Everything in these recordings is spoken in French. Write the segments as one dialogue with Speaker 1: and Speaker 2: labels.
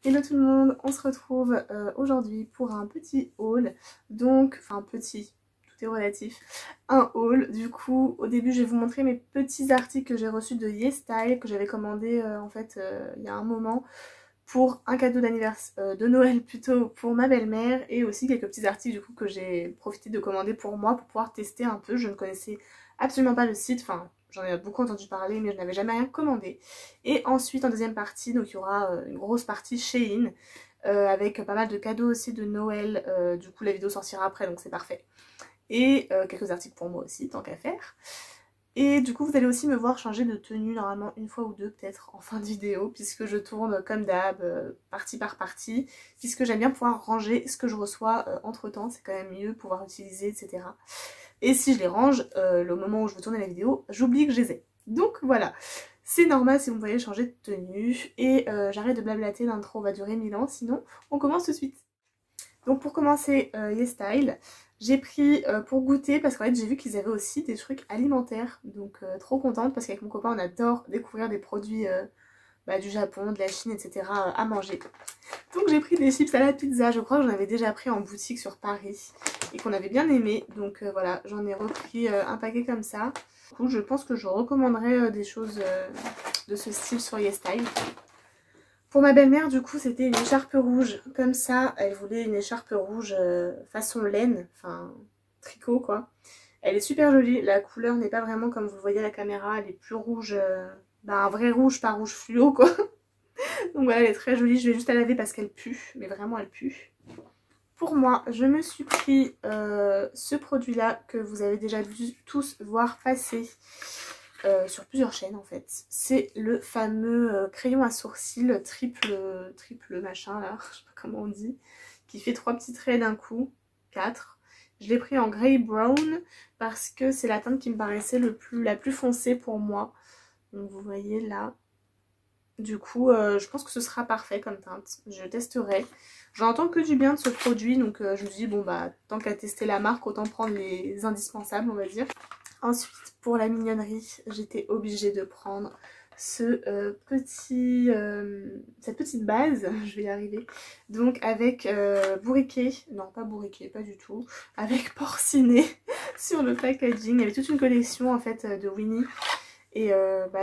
Speaker 1: Hello tout le monde, on se retrouve aujourd'hui pour un petit haul, donc, enfin petit, tout est relatif, un haul. Du coup au début je vais vous montrer mes petits articles que j'ai reçus de YesStyle, que j'avais commandé il y a un moment pour un cadeau d'anniversaire, de Noël plutôt, pour ma belle-mère, et aussi quelques petits articles du coup que j'ai profité de commander pour moi pour pouvoir tester un peu. Je ne connaissais absolument pas le site, enfin j'en ai beaucoup entendu parler mais je n'avais jamais rien commandé. Et ensuite en deuxième partie, donc il y aura une grosse partie Shein, avec pas mal de cadeaux aussi de Noël, du coup la vidéo sortira après donc c'est parfait. Et quelques articles pour moi aussi, tant qu'à faire. Et du coup vous allez aussi me voir changer de tenue normalement une fois ou deux peut-être en fin de vidéo, puisque je tourne comme d'hab, partie par partie, puisque j'aime bien pouvoir ranger ce que je reçois entre temps, c'est quand même mieux pouvoir utiliser, etc. Et si je les range, le moment où je veux tourner la vidéo, j'oublie que je les ai. Donc voilà, c'est normal si vous me voyez changer de tenue. Et j'arrête de blablater, l'intro va durer 1000 ans, sinon on commence tout de suite. Donc pour commencer, YesStyle, j'ai pris pour goûter, parce qu'en fait j'ai vu qu'ils avaient aussi des trucs alimentaires, donc trop contente, parce qu'avec mon copain on adore découvrir des produits du Japon, de la Chine, etc. À manger. Donc j'ai pris des chips à la pizza, je crois que j'en avais déjà pris en boutique sur Paris et qu'on avait bien aimé, donc voilà, j'en ai repris un paquet comme ça. Du coup je pense que je recommanderais des choses de ce style sur YesStyle. Pour ma belle-mère du coup c'était une écharpe rouge, comme ça, elle voulait une écharpe rouge façon laine, enfin tricot quoi. Elle est super jolie, la couleur n'est pas vraiment comme vous le voyez à la caméra, elle est plus rouge, un vrai rouge, pas rouge fluo quoi. Donc voilà, elle est très jolie, je vais juste la laver parce qu'elle pue, mais vraiment elle pue. Pour moi, je me suis pris ce produit-là que vous avez déjà dû tous voir passer sur plusieurs chaînes en fait. C'est le fameux crayon à sourcils triple machin là, je sais pas comment on dit, qui fait 3 petits traits d'un coup, 4. Je l'ai pris en grey brown parce que c'est la teinte qui me paraissait la plus foncée pour moi. Donc vous voyez là. Du coup, je pense que ce sera parfait comme teinte. Je testerai. J'entends que du bien de ce produit, donc je me dis, bon bah, tant qu'à tester la marque, autant prendre les indispensables, on va dire. Ensuite, pour la mignonnerie, j'étais obligée de prendre cette petite base, je vais y arriver, donc avec bourriquet, non pas bourriquet, pas du tout, avec porcinet sur le packaging. Il y avait toute une collection en fait de Winnie. Et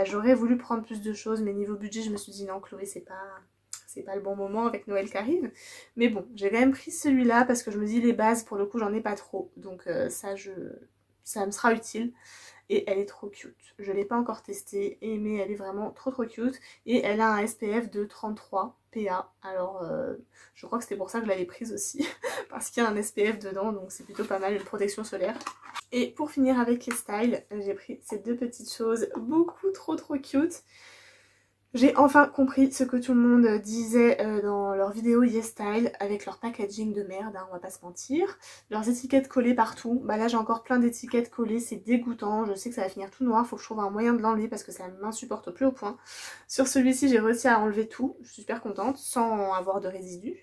Speaker 1: j'aurais voulu prendre plus de choses, mais niveau budget, je me suis dit non, Chloé, c'est pas le bon moment avec Noël qui arrive. Mais bon, j'ai quand même pris celui-là parce que je me dis les bases, pour le coup, j'en ai pas trop. Donc ça me sera utile. Et elle est trop cute. Je l'ai pas encore testée, mais elle est vraiment trop cute. Et elle a un SPF de 33 PA. Alors je crois que c'était pour ça que je l'avais prise aussi. Parce qu'il y a un SPF dedans, donc c'est plutôt pas mal, une protection solaire. Et pour finir avec les styles, j'ai pris ces deux petites choses beaucoup trop cute. J'ai enfin compris ce que tout le monde disait dans leurs vidéos YesStyle avec leur packaging de merde, hein, on va pas se mentir. Leurs étiquettes collées partout. Bah là j'ai encore plein d'étiquettes collées, c'est dégoûtant. Je sais que ça va finir tout noir, faut que je trouve un moyen de l'enlever parce que ça m'insupporte plus au point. Sur celui-ci j'ai réussi à enlever tout, je suis super contente, sans avoir de résidus.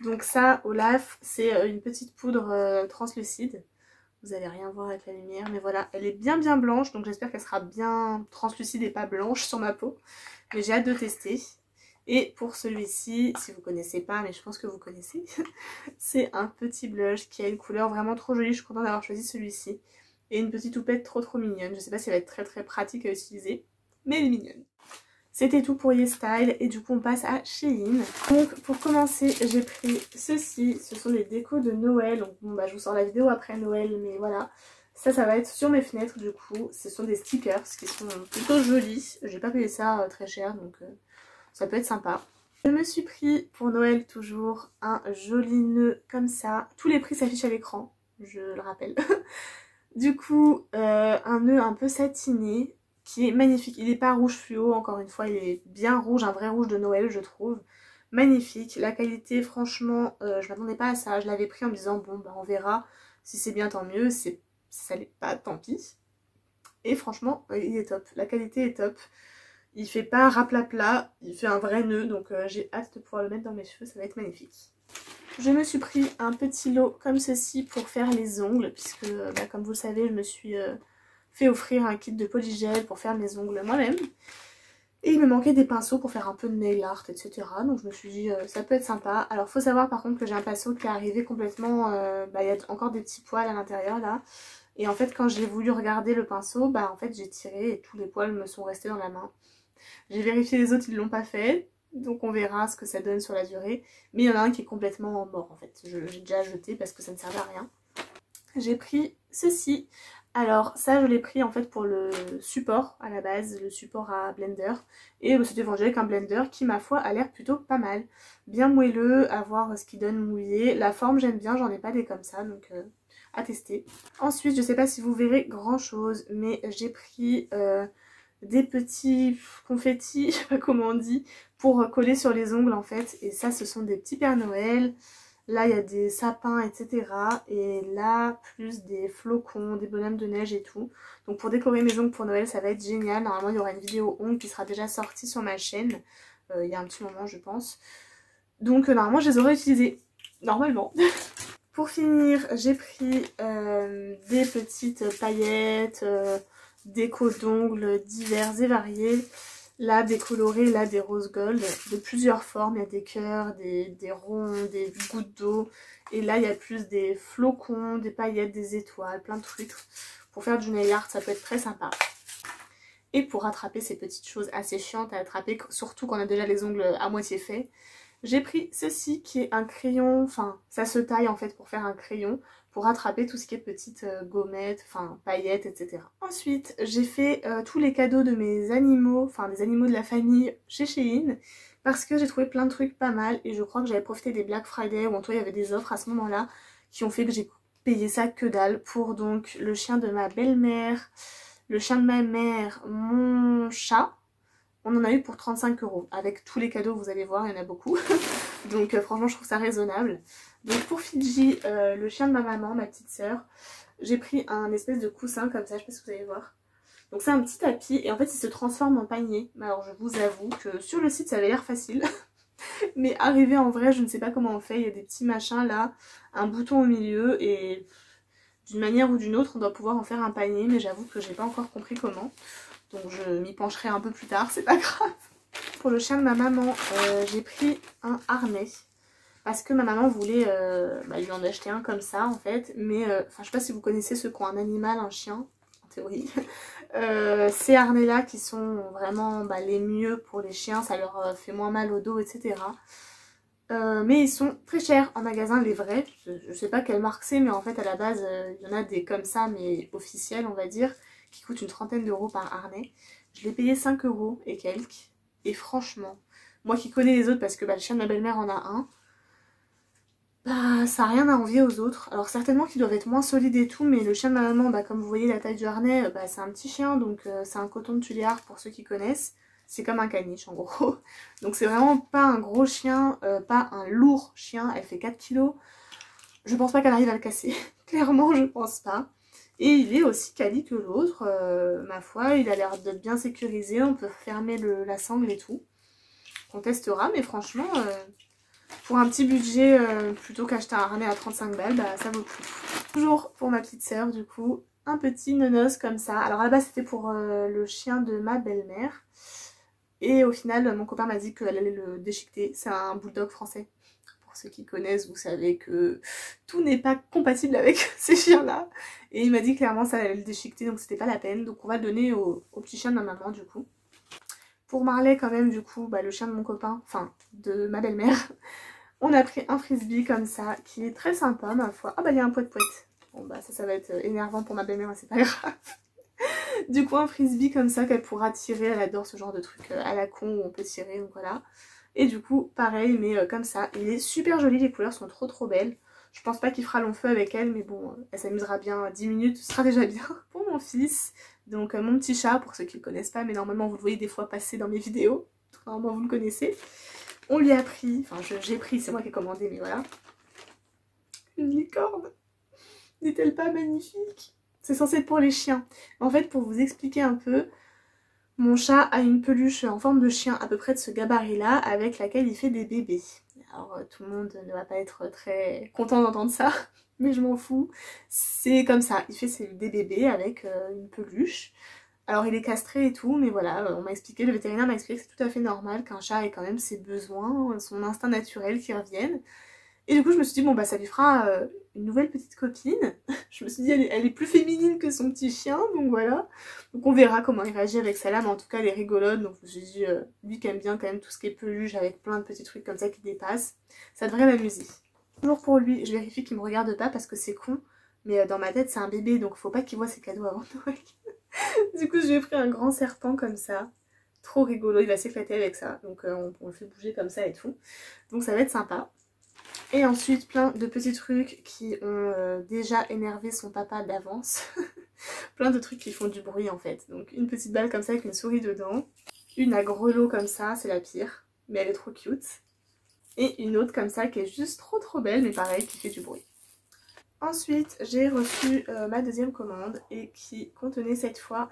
Speaker 1: Donc ça, Olaf, c'est une petite poudre translucide. Vous allez rien voir avec la lumière, mais voilà, elle est bien blanche, donc j'espère qu'elle sera bien translucide et pas blanche sur ma peau. Mais j'ai hâte de tester. Et pour celui-ci, si vous connaissez pas, mais je pense que vous connaissez, c'est un petit blush qui a une couleur vraiment trop jolie. Je suis contente d'avoir choisi celui-ci. Et une petite houppette trop mignonne. Je sais pas si elle va être très pratique à utiliser, mais elle est mignonne. C'était tout pour YesStyle et du coup on passe à Shein. Donc pour commencer j'ai pris ceci, ce sont des décos de Noël. Donc bon je vous sors la vidéo après Noël, mais voilà. Ça va être sur mes fenêtres du coup. Ce sont des stickers qui sont plutôt jolis. J'ai pas payé ça très cher, donc ça peut être sympa. Je me suis pris pour Noël toujours un joli nœud comme ça. Tous les prix s'affichent à l'écran, je le rappelle. Du coup un nœud un peu satiné qui est magnifique. Il n'est pas rouge fluo, encore une fois, il est bien rouge, un vrai rouge de Noël je trouve. Magnifique, la qualité franchement, je m'attendais pas à ça. Je l'avais pris en me disant bon on verra, si c'est bien tant mieux, si ça l'est pas tant pis. Et franchement il est top, la qualité est top. Il fait pas raplapla, il fait un vrai nœud, donc j'ai hâte de pouvoir le mettre dans mes cheveux, ça va être magnifique. Je me suis pris un petit lot comme ceci pour faire les ongles, puisque comme vous le savez je me suis fait offrir un kit de polygel pour faire mes ongles moi-même. Et il me manquait des pinceaux pour faire un peu de nail art, etc. Donc je me suis dit ça peut être sympa. Alors faut savoir par contre que j'ai un pinceau qui est arrivé complètement... il y a encore des petits poils à l'intérieur là. Et en fait quand j'ai voulu regarder le pinceau, en fait j'ai tiré et tous les poils me sont restés dans la main. J'ai vérifié les autres, ils l'ont pas fait. Donc on verra ce que ça donne sur la durée. Mais il y en a un qui est complètement mort en fait. J'ai déjà jeté parce que ça ne servait à rien. J'ai pris ceci. Alors ça je l'ai pris en fait pour le support à la base, le support à blender. Et c'était vendu avec un blender qui ma foi a l'air plutôt pas mal. Bien moelleux, à voir ce qu'il donne mouillé. La forme j'aime bien, j'en ai pas des comme ça donc à tester. Ensuite je sais pas si vous verrez grand chose mais j'ai pris des petits confettis, je sais pas comment on dit, pour coller sur les ongles en fait. Et ça ce sont des petits Pères Noël. Là, il y a des sapins, etc. Et là, plus des flocons, des bonhommes de neige et tout. Donc pour décorer mes ongles pour Noël, ça va être génial. Normalement, il y aura une vidéo ongles qui sera déjà sortie sur ma chaîne. Il y a un petit moment, je pense. Donc normalement, je les aurai utilisés. Normalement. Pour finir, j'ai pris des petites paillettes, déco d'ongles divers et variés. Là des colorés, là des rose gold de plusieurs formes, il y a des cœurs, des ronds, des gouttes d'eau. Et là il y a plus des flocons, des paillettes, des étoiles, plein de trucs. Pour faire du nail art ça peut être très sympa. Et pour rattraper ces petites choses assez chiantes à attraper, surtout quand on a déjà les ongles à moitié faits, j'ai pris ceci qui est un crayon, enfin ça se taille en fait pour faire un crayon, pour rattraper tout ce qui est petites gommettes, enfin paillettes, etc. Ensuite j'ai fait tous les cadeaux de mes animaux, enfin des animaux de la famille chez Shein, parce que j'ai trouvé plein de trucs pas mal et je crois que j'avais profité des Black Friday ou en tout cas il y avait des offres à ce moment-là qui ont fait que j'ai payé ça que dalle pour donc le chien de ma belle-mère, le chien de ma mère, mon chat. On en a eu pour 35 €. Avec tous les cadeaux, vous allez voir, il y en a beaucoup. Donc franchement, je trouve ça raisonnable. Donc pour Fidji, le chien de ma maman, ma petite sœur, j'ai pris un espèce de coussin comme ça, je sais pas si vous allez voir. Donc c'est un petit tapis et en fait il se transforme en panier. Alors je vous avoue que sur le site ça avait l'air facile. Mais arrivé en vrai, je ne sais pas comment on fait. Il y a des petits machins là, un bouton au milieu et d'une manière ou d'une autre on doit pouvoir en faire un panier. Mais j'avoue que j'ai pas encore compris comment. Donc je m'y pencherai un peu plus tard, c'est pas grave. Pour le chien de ma maman, j'ai pris un harnais. Parce que ma maman voulait lui en acheter un comme ça en fait. Mais je sais pas si vous connaissez ceux qui ont un animal, un chien, en théorie. Ces harnais là qui sont vraiment les mieux pour les chiens, ça leur fait moins mal au dos, etc. Mais ils sont très chers en magasin, les vrais. Je sais pas quelle marque c'est, mais en fait à la base il y en a des comme ça, mais officiels on va dire, qui coûtent une trentaine d'euros par harnais. Je l'ai payé 5 € et quelques. Et franchement, moi qui connais les autres parce que le chien de ma belle-mère en a un, ça n'a rien à envier aux autres. Alors certainement qu'ils doivent être moins solides et tout, mais le chien de ma maman, comme vous voyez la taille du harnais, c'est un petit chien, donc c'est un coton de Tuléar pour ceux qui connaissent. C'est comme un caniche en gros. Donc c'est vraiment pas un gros chien, pas un lourd chien, elle fait 4 kilos. Je pense pas qu'elle arrive à le casser. Clairement je pense pas. Et il est aussi quali que l'autre, ma foi, il a l'air d'être bien sécurisé, on peut fermer la sangle et tout. On testera, mais franchement, pour un petit budget, plutôt qu'acheter un harnais à 35 balles, ça vaut le coup. Toujours pour ma petite sœur, du coup, un petit nonos comme ça. Alors à la base, c'était pour le chien de ma belle-mère. Et au final, mon copain m'a dit qu'elle allait le déchiqueter. C'est un bulldog français. Pour ceux qui connaissent, vous savez que tout n'est pas compatible avec ces chiens-là. Et il m'a dit clairement ça allait le déchiqueter, donc c'était pas la peine. Donc on va le donner au petit chien de ma maman, du coup. Pour Marley, quand même, du coup, le chien de mon copain, enfin, de ma belle-mère, on a pris un frisbee comme ça, qui est très sympa, ma foi. Ah il y a un poète-poète. Bon, ça va être énervant pour ma belle-mère, mais c'est pas grave. Du coup, un frisbee comme ça qu'elle pourra tirer. Elle adore ce genre de truc à la con où on peut tirer, donc voilà. Et du coup, pareil, mais comme ça. Il est super joli, les couleurs sont trop belles. Je pense pas qu'il fera long feu avec elle, mais bon, elle s'amusera bien 10 minutes, ce sera déjà bien. Pour mon fils, donc mon petit chat, pour ceux qui le connaissent pas, mais normalement vous le voyez des fois passer dans mes vidéos. Normalement vous le connaissez. On lui a pris, enfin j'ai pris, c'est moi qui ai commandé, mais voilà. Une licorne. N'est-elle pas magnifique? C'est censé être pour les chiens. En fait, pour vous expliquer un peu, mon chat a une peluche en forme de chien à peu près de ce gabarit-là, avec laquelle il fait des bébés. Alors tout le monde ne va pas être très content d'entendre ça, mais je m'en fous. C'est comme ça, il fait des bébés avec une peluche. Alors il est castré et tout, mais voilà, on m'a expliqué, le vétérinaire m'a expliqué que c'est tout à fait normal qu'un chat ait quand même ses besoins, son instinct naturel qui reviennent. Et du coup je me suis dit bon bah ça lui fera une nouvelle petite copine. Je me suis dit elle est plus féminine que son petit chien, donc voilà. Donc on verra comment il réagit avec celle-là, mais en tout cas elle est rigolote, donc je me suis dit lui qui aime bien quand même tout ce qui est peluche avec plein de petits trucs comme ça qui dépassent, ça devrait l'amuser. Toujours pour lui, je vérifie qu'il me regarde pas parce que c'est con, mais dans ma tête c'est un bébé donc faut pas qu'il voit ses cadeaux avant Noël. Du coup je lui ai pris un grand serpent comme ça, trop rigolo, il va s'éclater avec ça, donc on le fait bouger comme ça et tout, donc ça va être sympa. Et ensuite plein de petits trucs qui ont déjà énervé son papa d'avance. Plein de trucs qui font du bruit en fait. Donc une petite balle comme ça avec une souris dedans. Une à grelot comme ça, c'est la pire, mais elle est trop cute. Et une autre comme ça qui est juste trop belle, mais pareil qui fait du bruit. Ensuite j'ai reçu ma deuxième commande et qui contenait cette fois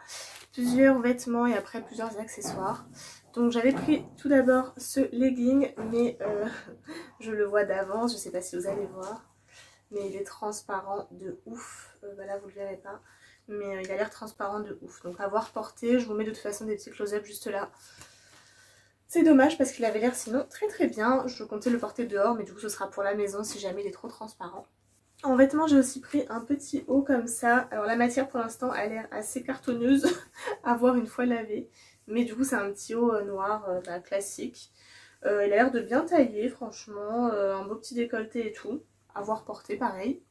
Speaker 1: plusieurs vêtements et après plusieurs accessoires. Donc j'avais pris tout d'abord ce legging, mais je le vois d'avance, je sais pas si vous allez voir, mais il est transparent de ouf. Bah là vous le verrez pas, mais il a l'air transparent de ouf. Donc à voir porter, je vous mets de toute façon des petits close-up juste là. C'est dommage parce qu'il avait l'air sinon très bien. Je comptais le porter dehors, mais du coup ce sera pour la maison si jamais il est trop transparent. En vêtements j'ai aussi pris un petit haut comme ça. Alors la matière pour l'instant a l'air assez cartonneuse à voir une fois lavé. Mais du coup c'est un petit haut noir classique. Il a l'air de bien tailler franchement, un beau petit décolleté et tout. À voir porter pareil.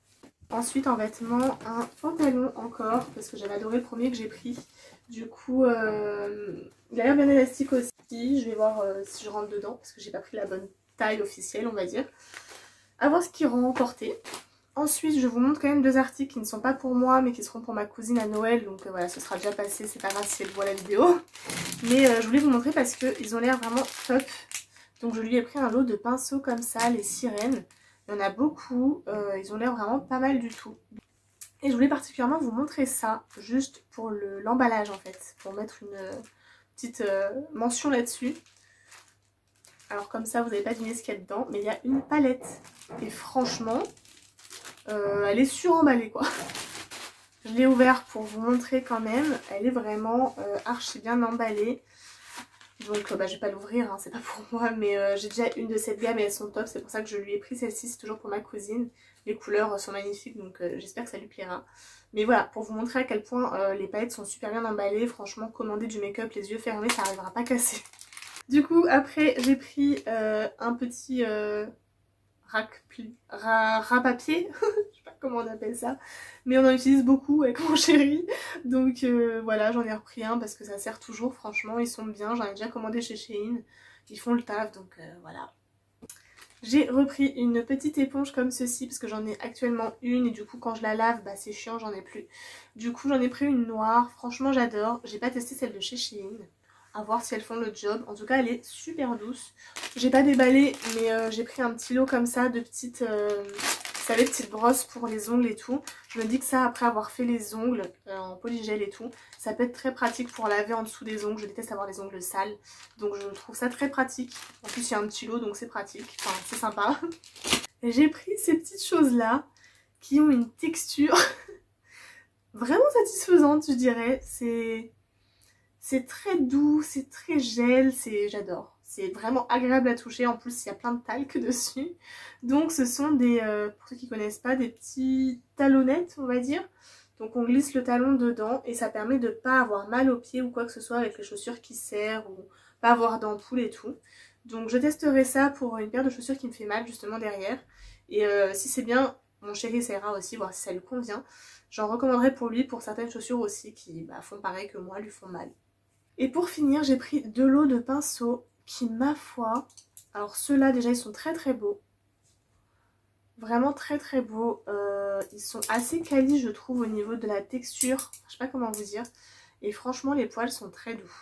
Speaker 1: Ensuite en vêtements un pantalon encore parce que j'avais adoré le premier que j'ai pris. Du coup il a l'air bien élastique aussi. Je vais voir si je rentre dedans parce que j'ai pas pris la bonne taille officielle on va dire. À voir ce qu'il rend porté. Ensuite je vous montre quand même deux articles qui ne sont pas pour moi mais qui seront pour ma cousine à Noël. Donc voilà, ce sera déjà passé, c'est pas grave si elle voit la vidéo. Mais je voulais vous montrer parce qu'ils ont l'air vraiment top. Donc je lui ai pris un lot de pinceaux comme ça, les sirènes. Il y en a beaucoup, ils ont l'air vraiment pas mal du tout. Et je voulais particulièrement vous montrer ça, juste pour l'emballage en fait. Pour mettre une petite mention là-dessus. Alors comme ça vous n'avez pas deviné ce qu'il y a dedans. Mais il y a une palette. Et franchement... elle est suremballée quoi. Je l'ai ouverte pour vous montrer quand même. Elle est vraiment archi bien emballée. Donc je vais pas l'ouvrir, hein, c'est pas pour moi. Mais j'ai déjà une de cette gamme et elles sont top. C'est pour ça que je lui ai pris celle-ci. C'est toujours pour ma cousine. Les couleurs sont magnifiques donc j'espère que ça lui plaira. Mais voilà, pour vous montrer à quel point les palettes sont super bien emballées. Franchement, commander du make-up les yeux fermés, ça n'arrivera pas cassé. Du coup après j'ai pris un petit... ras-papier, je sais pas comment on appelle ça, mais on en utilise beaucoup avec mon chéri, donc voilà, j'en ai repris un parce que ça sert toujours, franchement ils sont bien, j'en ai déjà commandé chez Shein, ils font le taf, donc voilà. J'ai repris une petite éponge comme ceci parce que j'en ai actuellement une et du coup quand je la lave bah c'est chiant, j'en ai plus. Du coup j'en ai pris une noire, franchement j'adore, j'ai pas testé celle de chez Shein. À voir si elles font le job. En tout cas, elle est super douce. J'ai pas déballé, mais j'ai pris un petit lot comme ça de petites, vous savez, petites brosses pour les ongles et tout. Je me dis que ça, après avoir fait les ongles en polygel et tout, ça peut être très pratique pour laver en dessous des ongles. Je déteste avoir les ongles sales, donc je trouve ça très pratique. En plus, il y a un petit lot, donc c'est pratique. Enfin, c'est sympa. J'ai pris ces petites choses-là qui ont une texture vraiment satisfaisante, je dirais. C'est très doux, c'est très gel, j'adore. C'est vraiment agréable à toucher, en plus il y a plein de talc dessus. Donc ce sont des, pour ceux qui ne connaissent pas, des petits talonnettes on va dire. Donc on glisse le talon dedans et ça permet de ne pas avoir mal aux pieds ou quoi que ce soit avec les chaussures qui serrent ou pas avoir d'ampoule et tout. Donc je testerai ça pour une paire de chaussures qui me fait mal justement derrière. Et si c'est bien, mon chéri essaiera aussi, voir si ça lui convient. J'en recommanderai pour lui pour certaines chaussures aussi qui font pareil que moi, lui font mal. Et pour finir, j'ai pris deux lots de pinceaux qui, ma foi... Alors ceux-là, déjà, ils sont très beaux. Vraiment très beaux. Ils sont assez quali, je trouve, au niveau de la texture. Je sais pas comment vous dire. Et franchement, les poils sont très doux.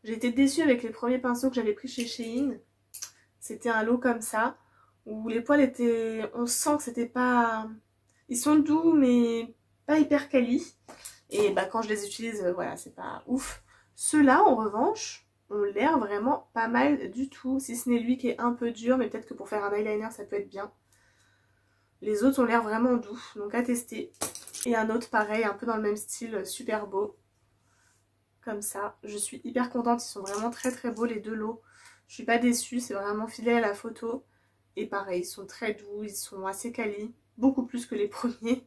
Speaker 1: J'ai été déçue avec les premiers pinceaux que j'avais pris chez Shein. C'était un lot comme ça, où les poils étaient... On sent que c'était pas... Ils sont doux, mais pas hyper quali. Et quand je les utilise, voilà, c'est pas ouf. Ceux-là, en revanche, ont l'air vraiment pas mal du tout. Si ce n'est lui qui est un peu dur, mais peut-être que pour faire un eyeliner, ça peut être bien. Les autres ont l'air vraiment doux, donc à tester. Et un autre pareil, un peu dans le même style, super beau. comme ça. Je suis hyper contente, ils sont vraiment très très beaux les deux lots. Je suis pas déçue, c'est vraiment fidèle à la photo. Et pareil, ils sont très doux, ils sont assez quali, beaucoup plus que les premiers.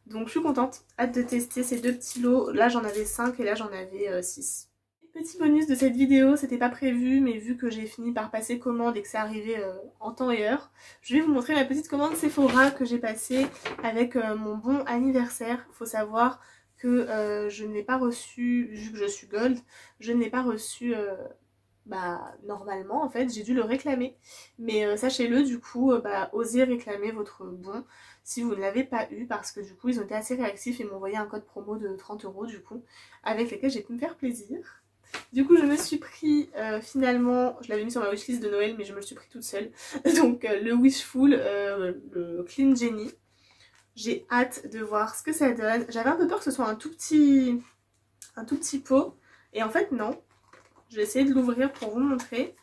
Speaker 1: Donc je suis contente, hâte de tester ces deux petits lots. Là j'en avais 5 et là j'en avais 6. Petit bonus de cette vidéo, c'était pas prévu, mais vu que j'ai fini par passer commande et que c'est arrivé en temps et heure, je vais vous montrer la petite commande Sephora que j'ai passée avec mon bon anniversaire. Faut savoir que je n'ai pas reçu, vu que je suis gold, je n'ai pas reçu normalement en fait, j'ai dû le réclamer. Mais sachez-le du coup, osez réclamer votre bon si vous ne l'avez pas eu parce que du coup ils ont été assez réactifs et m'ont envoyé un code promo de 30 € du coup, avec lesquels j'ai pu me faire plaisir. Du coup je me suis pris finalement, je l'avais mis sur ma wishlist de Noël mais je me le suis pris toute seule. Donc le Wishful, le Clean Genie. J'ai hâte de voir ce que ça donne. J'avais un peu peur que ce soit un tout petit pot. Et en fait non. Je vais essayer de l'ouvrir pour vous montrer.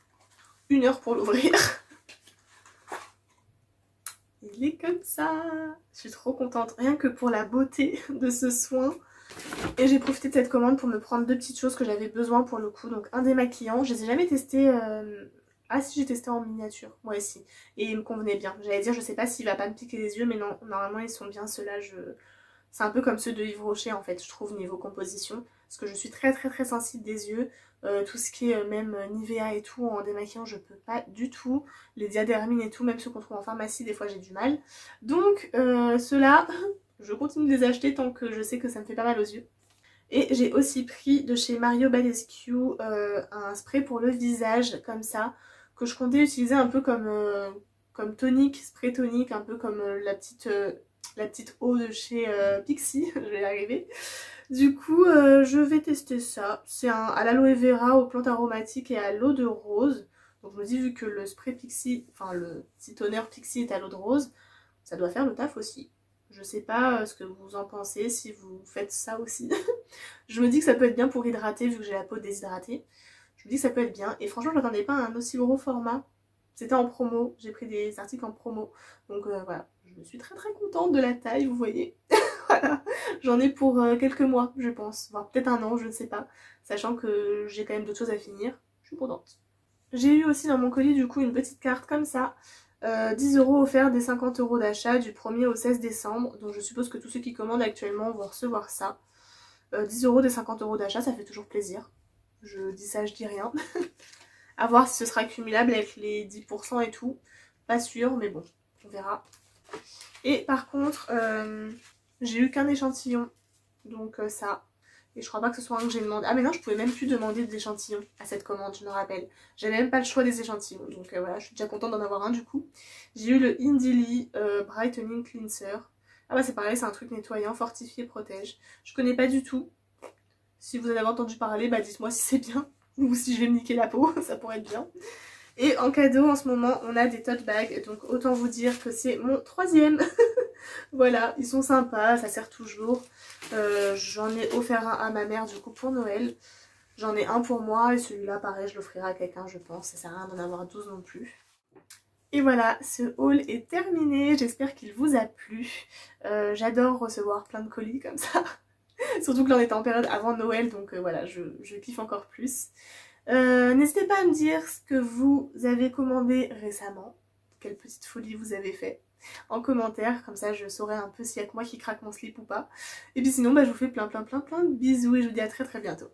Speaker 1: 1 heure pour l'ouvrir. Il est comme ça. Je suis trop contente. Rien que pour la beauté de ce soin. Et j'ai profité de cette commande pour me prendre 2 petites choses que j'avais besoin pour le coup. Donc un démaquillant. Je les ai jamais testés. Ah si, j'ai testé en miniature. Moi aussi. Et il me convenait bien. J'allais dire, je sais pas s'il va pas me piquer les yeux. Mais non, normalement ils sont bien. Ceux-là, c'est un peu comme ceux de Yves Rocher en fait. Je trouve niveau composition. Parce que je suis très très très sensible des yeux. Tout ce qui est même Nivea et tout en démaquillant je peux pas du tout. Les diadérmines et tout, même ceux qu'on trouve en pharmacie des fois j'ai du mal. Donc ceux-là je continue de les acheter tant que je sais que ça me fait pas mal aux yeux. Et j'ai aussi pris de chez Mario Badescu un spray pour le visage comme ça, que je comptais utiliser un peu comme tonique, spray tonique, un peu comme la petite eau de chez Pixi, je vais y arriver. Du coup, je vais tester ça. C'est à l'aloe vera, aux plantes aromatiques et à l'eau de rose. Donc je me dis, vu que le spray Pixi, enfin le petit toner Pixi est à l'eau de rose, ça doit faire le taf aussi. Je sais pas ce que vous en pensez, si vous faites ça aussi. Je me dis que ça peut être bien pour hydrater, vu que j'ai la peau déshydratée. Je me dis que ça peut être bien. Et franchement, je m'attendais pas à un aussi gros format. C'était en promo, j'ai pris des articles en promo. Donc voilà, je suis très très contente de la taille, vous voyez. Voilà, j'en ai pour quelques mois, je pense, voire peut-être 1 an, je ne sais pas, sachant que j'ai quand même d'autres choses à finir, je suis contente. J'ai eu aussi dans mon colis du coup une petite carte comme ça, 10 € offerts des 50 € d'achat du 1er au 16 décembre, donc je suppose que tous ceux qui commandent actuellement vont recevoir ça. 10 € des 50 € d'achat, ça fait toujours plaisir, je dis ça, je dis rien. À voir si ce sera cumulable avec les 10% et tout, pas sûr, mais bon, on verra. Et par contre, j'ai eu qu'un échantillon, donc ça. Et je crois pas que ce soit un que j'ai demandé. Ah mais non, je pouvais même plus demander d'échantillon à cette commande, je me rappelle. J'avais même pas le choix des échantillons, donc voilà, je suis déjà contente d'en avoir un du coup. J'ai eu le Indili Brightening Cleanser. Ah bah c'est pareil, c'est un truc nettoyant, fortifié, protège. Je connais pas du tout. Si vous en avez entendu parler, bah dites-moi si c'est bien. Ou si je vais me niquer la peau, ça pourrait être bien. Et en cadeau, en ce moment, on a des tote bags. Donc autant vous dire que c'est mon 3e. Voilà, ils sont sympas, ça sert toujours. J'en ai offert un à ma mère du coup pour Noël. J'en ai un pour moi et celui-là, pareil, je l'offrirai à quelqu'un, je pense. Ça sert à rien d'en avoir 12 non plus. Et voilà, ce haul est terminé. J'espère qu'il vous a plu. J'adore recevoir plein de colis comme ça. Surtout que là on était en période avant Noël, donc voilà, je kiffe encore plus. N'hésitez pas à me dire ce que vous avez commandé récemment, quelle petite folie vous avez fait en commentaire, comme ça je saurai un peu s'il y a que moi qui craque mon slip ou pas. Et puis sinon, je vous fais plein de bisous et je vous dis à très très bientôt.